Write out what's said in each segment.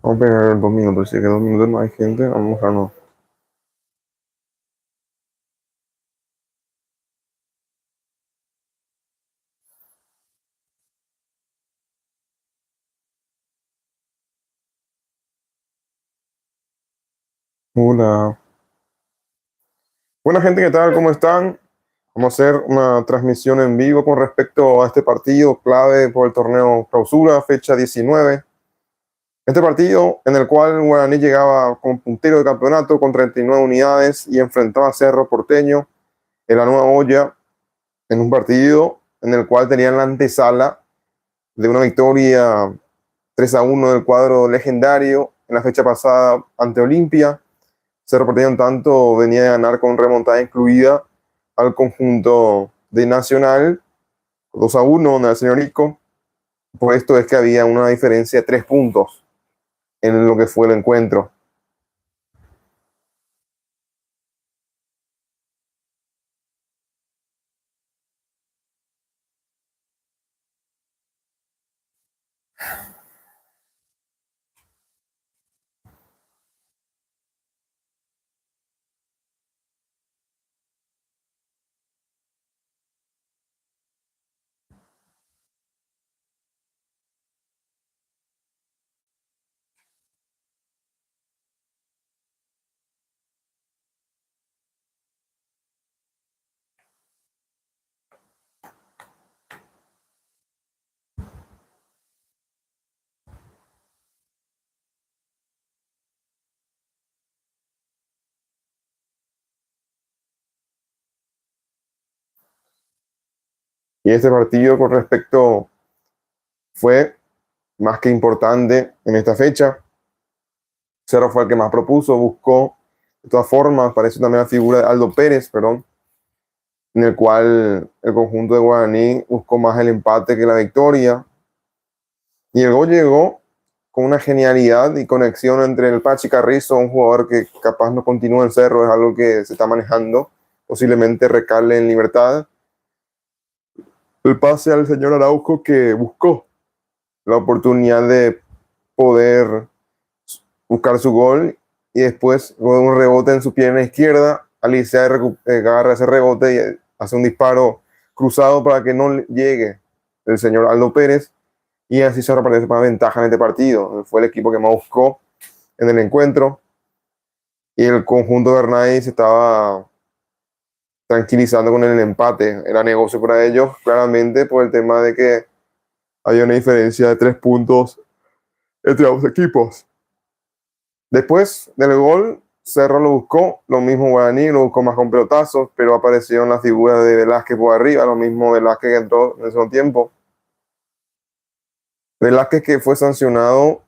Vamos a pegar 2 minutos. Si es que 2 minutos no hay gente, vamos a mojarnos. Hola. Buena gente, ¿qué tal? ¿Cómo están? Vamos a hacer una transmisión en vivo con respecto a este partido clave por el torneo Clausura, fecha 19. Este partido en el cual Guaraní llegaba como puntero de campeonato con 39 unidades y enfrentaba a Cerro Porteño en la Nueva Olla en un partido en el cual tenían la antesala de una victoria 3-1 del cuadro legendario en la fecha pasada ante Olimpia. Cerro Porteño, en tanto, venía de ganar con remontada incluida al conjunto de Nacional 2-1 en el señor Isco. Por esto es que había una diferencia de 3 puntos en lo que fue el encuentro. Y este partido con respecto fue más que importante en esta fecha. Cerro fue el que más propuso, buscó. De todas formas, apareció también la figura de Aldo Pérez, perdón, en el cual el conjunto de Guaraní buscó más el empate que la victoria. Y el gol llegó con una genialidad y conexión entre el Pachi Carrizo, un jugador que capaz no continúa en Cerro, es algo que se está manejando, posiblemente recale en Libertad. El pase al señor Araujo, que buscó la oportunidad de poder buscar su gol y después con un rebote en su pierna izquierda, Alicia agarra ese rebote y hace un disparo cruzado para que no llegue el señor Aldo Pérez, y así se repartió más ventaja en este partido. Fue el equipo que más buscó en el encuentro y el conjunto de Hernán se estaba tranquilizando con el empate. Era negocio para ellos, claramente, por el tema de que había una diferencia de 3 puntos entre ambos equipos. Después del gol, Cerro lo buscó, lo mismo Guaraní, lo buscó más con pelotazos, pero aparecieron las figuras de Velázquez por arriba, lo mismo Velázquez que entró en ese tiempo. Velázquez, que fue sancionado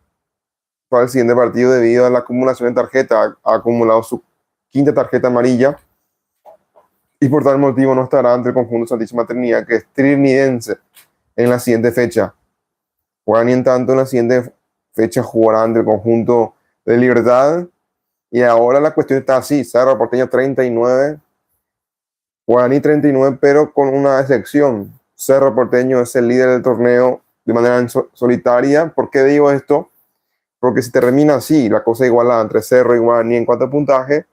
para el siguiente partido debido a la acumulación de tarjetas, ha acumulado su quinta tarjeta amarilla y por tal motivo no estará ante el conjunto Santísima Trinidad, que es trinidense, en la siguiente fecha. Guaraní, en tanto, en la siguiente fecha jugará ante el conjunto de Libertad. Y ahora la cuestión está así: Cerro Porteño 39, Guaraní 39, pero con una excepción. Cerro Porteño es el líder del torneo de manera solitaria. ¿Por qué digo esto? Porque si termina así, la cosa igualada entre Cerro y Guaraní en cuanto a puntaje,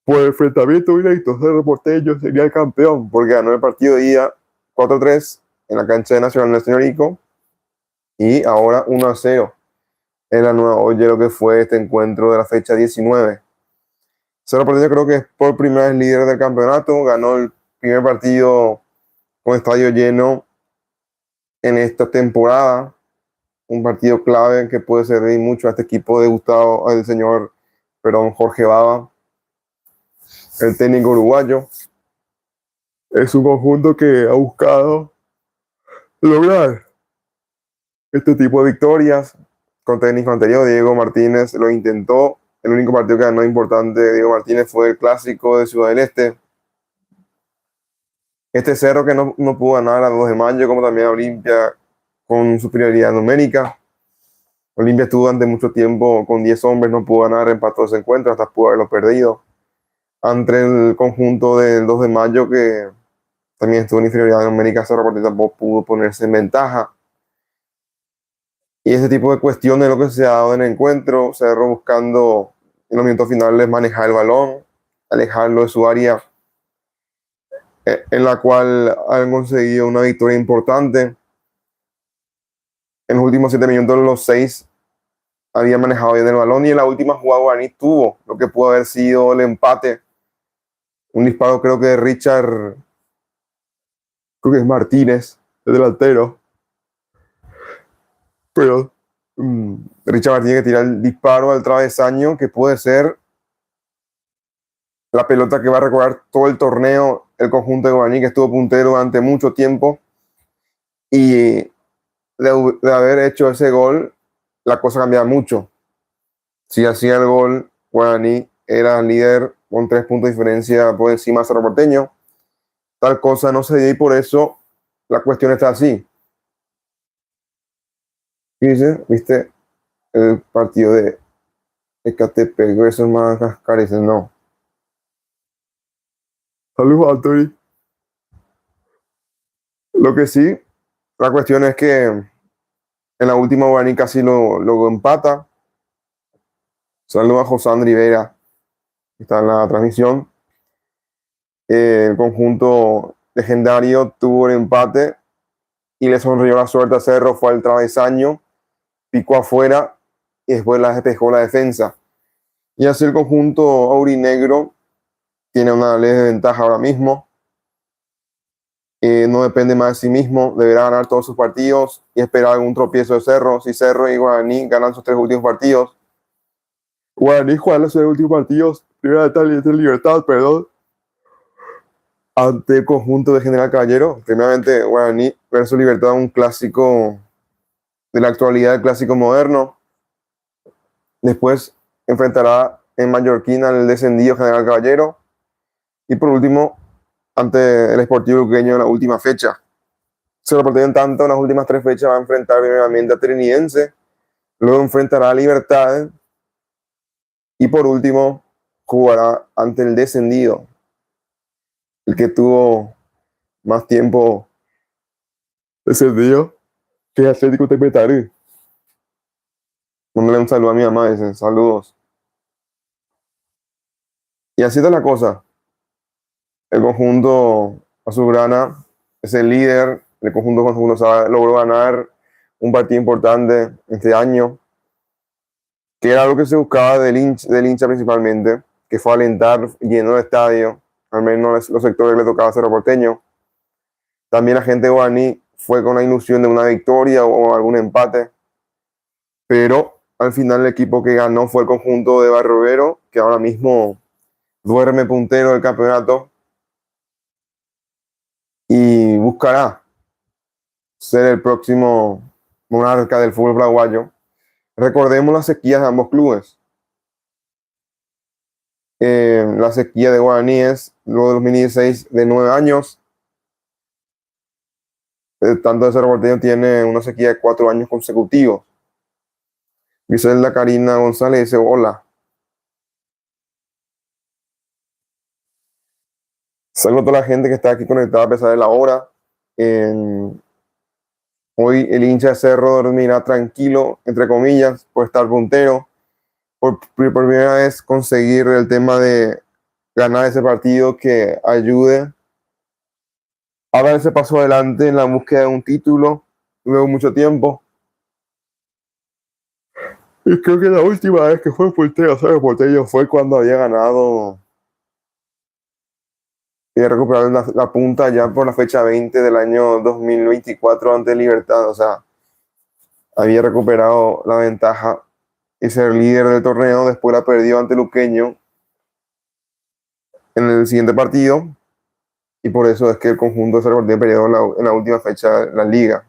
por el enfrentamiento directo, Cerro Porteño sería el campeón, porque ganó el partido de ida 4-3 en la cancha de Nacional de Señor Ico, y ahora 1-0 en la nueva Oye, lo que fue este encuentro de la fecha 19. Cerro Porteño creo que es por primera vez líder del campeonato, ganó el primer partido con estadio lleno en esta temporada, un partido clave que puede servir mucho a este equipo de Gustavo, el señor, perdón, Jorge Baba, el técnico uruguayo. Es un conjunto que ha buscado lograr este tipo de victorias con técnico anterior. Diego Martínez lo intentó. El único partido que ganó importante de Diego Martínez fue el clásico de Ciudad del Este. Este Cerro que no pudo ganar a 2 de mayo, como también a Olimpia con superioridad numérica. Olimpia estuvo durante mucho tiempo con 10 hombres, no pudo ganar, empató ese encuentro, hasta pudo haberlo perdido. Ante el conjunto del 2 de mayo, que también estuvo en inferioridad numérica, Cerro Porteño tampoco pudo ponerse en ventaja. Y ese tipo de cuestiones es lo que se ha dado en el encuentro. Cerro buscando en los minutos finales manejar el balón, alejarlo de su área, en la cual han conseguido una victoria importante. En los últimos 7 minutos, los 6 había manejado bien el balón y en la última jugada Guaraní tuvo lo que pudo haber sido el empate. Un disparo creo que de Richard, creo que es Martínez, el delantero, pero Richard Martínez que tira el disparo al travesaño que puede ser la pelota que va a recorrer todo el torneo el conjunto de Guaraní, que estuvo puntero durante mucho tiempo, y de haber hecho ese gol la cosa cambiaba mucho. Si hacía el gol, Guaraní era líder con 3 puntos de diferencia por encima de Cerro Porteño. Tal cosa no se dio y por eso la cuestión está así. Dice, ¿viste el partido de Ecatepec versus Madagascar? No. Saludos, Anthony. Lo que sí, la cuestión es que en la última Guaraní casi lo empata. Saludos a José Rivera, que está en la transmisión. El conjunto legendario tuvo el empate y le sonrió la suerte a Cerro. Fue al travesaño, picó afuera y después la despejó la defensa. Y así el conjunto aurinegro tiene una leve ventaja ahora mismo. No depende más de sí mismo, deberá ganar todos sus partidos y esperar algún tropiezo de Cerro. Si Cerro y Guaraní ganan sus 3 últimos partidos, Guaraní juega los 3 últimos partidos, primera de Libertad, perdón, ante el conjunto de General Caballero. Primeramente, Guaraní versus Libertad, un clásico de la actualidad, el clásico moderno. Después enfrentará en Mallorquín al descendido General Caballero. Y por último, ante el Sportivo Luqueño en la última fecha. Cerro Porteño, en tanto, en las últimas 3 fechas va a enfrentar primeramente a Trinidense, luego enfrentará a Libertad y por último jugará ante el descendido, el que tuvo más tiempo descendido, que es Atlético Tepetarí. Mándale un saludo a mi mamá, dicen, saludos. Y así está la cosa. El conjunto azulgrana es el líder. El conjunto logró ganar un partido importante este año, que era lo que se buscaba del hincha principalmente, que fue alentar, llenó el estadio, al menos los sectores que le tocaba a Cerro Porteño. También la gente de Guaraní fue con la ilusión de una victoria o algún empate, pero al final el equipo que ganó fue el conjunto de Barrovero, que ahora mismo duerme puntero del campeonato y buscará ser el próximo monarca del fútbol paraguayo. Recordemos las sequías de ambos clubes. La sequía de Guaraní es, luego de 2016, de 9 años. Tanto de Cerro Porteño tiene una sequía de 4 años consecutivos. Griselda Karina González dice, hola. Saludos a toda la gente que está aquí conectada a pesar de la hora. Hoy el hincha de Cerro dormirá tranquilo, entre comillas, por estar puntero. Por primera vez conseguir el tema de ganar ese partido que ayude a dar ese paso adelante en la búsqueda de un título luego mucho tiempo. Y creo que la última vez que fue puntero Cerro Porteño fue cuando había ganado y recuperado la punta ya por la fecha 20 del año 2024 ante Libertad. O sea, había recuperado la ventaja y ser líder del torneo. Después la perdió ante Luqueño en el siguiente partido. Y por eso es que el conjunto de Cerro Porteño perdió en la última fecha de la liga.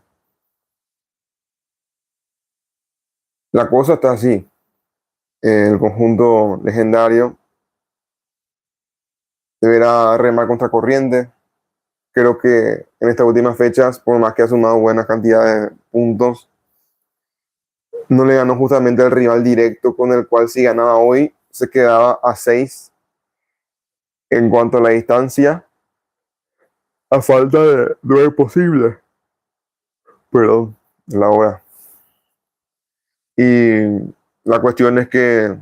La cosa está así. El conjunto legendario deberá remar contra corriente. Creo que en estas últimas fechas, por más que ha sumado buenas cantidades de puntos, no le ganó justamente al rival directo con el cual si ganaba hoy se quedaba a 6 en cuanto a la distancia, a falta de 9 posibles. Perdón, la hora. Y la cuestión es que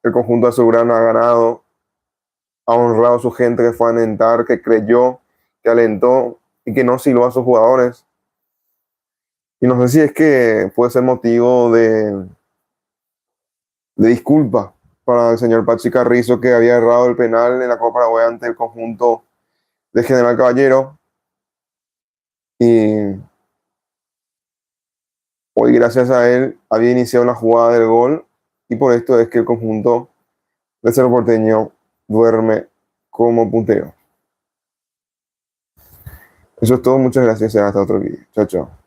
el conjunto azulgrana ha ganado, ha honrado a su gente que fue a alentar, que creyó, que alentó y que no silbó a sus jugadores. Y no sé si es que puede ser motivo de disculpa para el señor Pachi Carrizo, que había errado el penal en la Copa Paraguay ante el conjunto de General Caballero. Y hoy, gracias a él, había iniciado la jugada del gol. Y por esto es que el conjunto de Cerro Porteño duerme como puntero. Eso es todo. Muchas gracias. Hasta otro vídeo. Chao, chao.